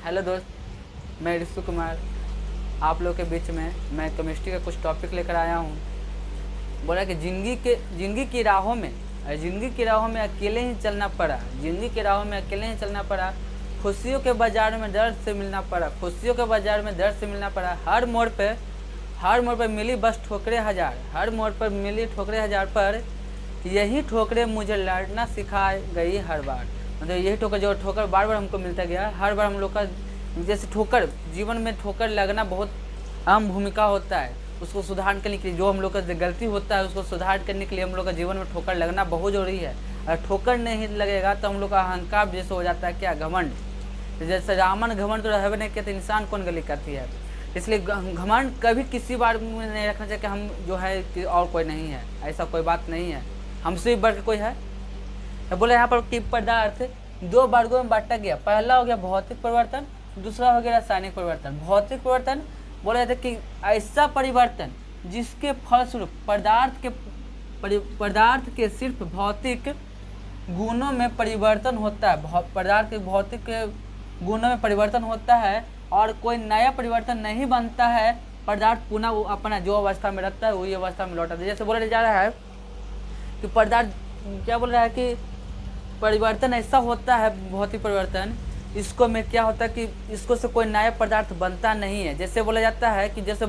Hello दोस्त, मैं ऋषु कुमार आप लोग के बीच में मैं केमिस्ट्री का कुछ टॉपिक लेकर आया हूँ। बोला कि ज़िंदगी की राहों में अकेले ही चलना पड़ा। ज़िंदगी की राहों में अकेले ही चलना पड़ा। खुशियों के बाज़ार में दर्द से मिलना पड़ा। हर मोड़ पे मिली बस ठोकरें हज़ार। हर मोड़ पर मिली ठोकरें हज़ार, पर यही ठोकरें मुझे लड़ना सिखा गई हर बार। मतलब यही ठोकर बार बार हमको मिलता गया। हर बार हम लोग का जैसे ठोकर, जीवन में ठोकर लगना बहुत अहम भूमिका होता है। उसको सुधार करने के लिए, जो हम लोग का गलती होता है उसको सुधार करने के लिए हम लोग का जीवन में ठोकर लगना बहुत ज़रूरी है। अगर ठोकर नहीं लगेगा तो हम लोग का अहंकार जैसे हो जाता है, क्या घमंड। जैसे रामन घमंड तो रहबे नहीं किया तो इंसान कौन गली करती है। इसलिए घमंड कभी किसी बार में नहीं रखना चाहिए कि हम जो है कि और कोई नहीं है। ऐसा कोई बात नहीं है, हमसे भी बढ़ के कोई है। तो बोले यहाँ पर कि पदार्थ दो वर्गों में बांटा गया। पहला हो गया भौतिक परिवर्तन, दूसरा हो गया रासायनिक परिवर्तन। भौतिक परिवर्तन बोले थे कि ऐसा परिवर्तन जिसके फलस्वरूप पदार्थ के सिर्फ भौतिक गुणों में परिवर्तन होता है। पदार्थ के भौतिक गुणों में परिवर्तन होता है और कोई नया परिवर्तन नहीं बनता है। पदार्थ पुनः वो अपना जो अवस्था में रहता है वही अवस्था में लौटाता है। जैसे बोला जा रहा है कि पदार्थ क्या बोल रहा है कि परिवर्तन ऐसा होता है, भौतिक परिवर्तन, इसको में क्या होता है कि इसको से कोई नया पदार्थ बनता नहीं है। जैसे बोला जाता है कि जैसे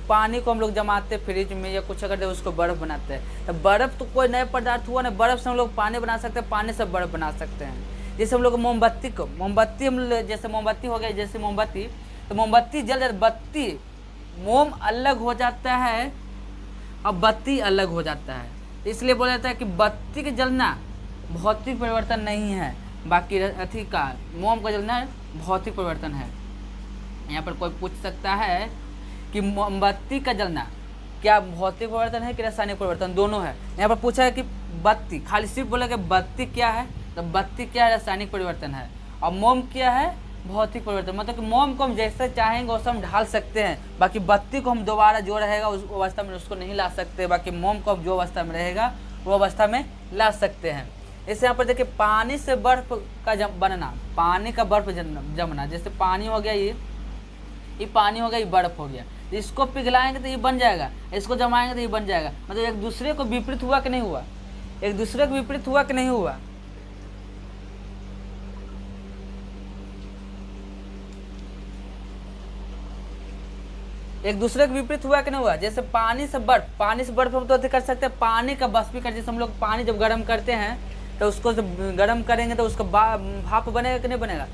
पानी को हम लोग जमाते फ्रिज में या कुछ अगर उसको बर्फ़ बनाते हैं, तो बर्फ़ तो कोई नया पदार्थ हुआ ना। बर्फ़ से हम लोग पानी बना सकते हैं, पानी से बर्फ़ बना सकते हैं। जैसे हम लोग मोमबत्ती हम जैसे मोमबत्ती हो गया, जैसे मोमबत्ती, तो मोमबत्ती जल जाती, बत्ती मोम अलग हो जाता है और बत्ती अलग हो जाता है। इसलिए बोला जाता है कि बत्ती के जलना भौतिक परिवर्तन नहीं है, बाकी अथी का मोम का जलना भौतिक परिवर्तन है। यहाँ पर कोई पूछ सकता है कि मोमबत्ती का जलना क्या भौतिक परिवर्तन है कि रासायनिक परिवर्तन, दोनों है। यहाँ पर पूछा है कि बत्ती, खाली सिर्फ बोला कि बत्ती क्या है, तो बत्ती क्या है, रासायनिक परिवर्तन है। और मोम क्या है, भौतिक परिवर्तन। मतलब कि मोम को हम जैसे चाहेंगे वैसे हम ढाल सकते हैं, बाकी बत्ती को हम दोबारा जो रहेगा उस अवस्था में उसको नहीं ला सकते। बाकी मोम को हम जो अवस्था में रहेगा वो अवस्था में ला सकते हैं। इसे यहाँ पर देखिए, पानी से बर्फ का बनना, पानी का बर्फ जमना। जैसे पानी हो गया, ये पानी हो गया, ये बर्फ हो गया। इसको पिघलाएंगे तो ये बन जाएगा, इसको जमाएंगे तो ये बन जाएगा। मतलब एक दूसरे को विपरीत हुआ कि नहीं हुआ, एक दूसरे को विपरीत हुआ कि नहीं हुआ। एक दूसरे के विपरीत हुआ कि नहीं हुआ। जैसे पानी से बर्फ हम तो कर सकते हैं। पानी का बाष्पीकरण, जैसे हम लोग पानी जब गर्म करते हैं तो उसको जब गर्म करेंगे तो उसका भाप बनेगा कि नहीं बनेगा।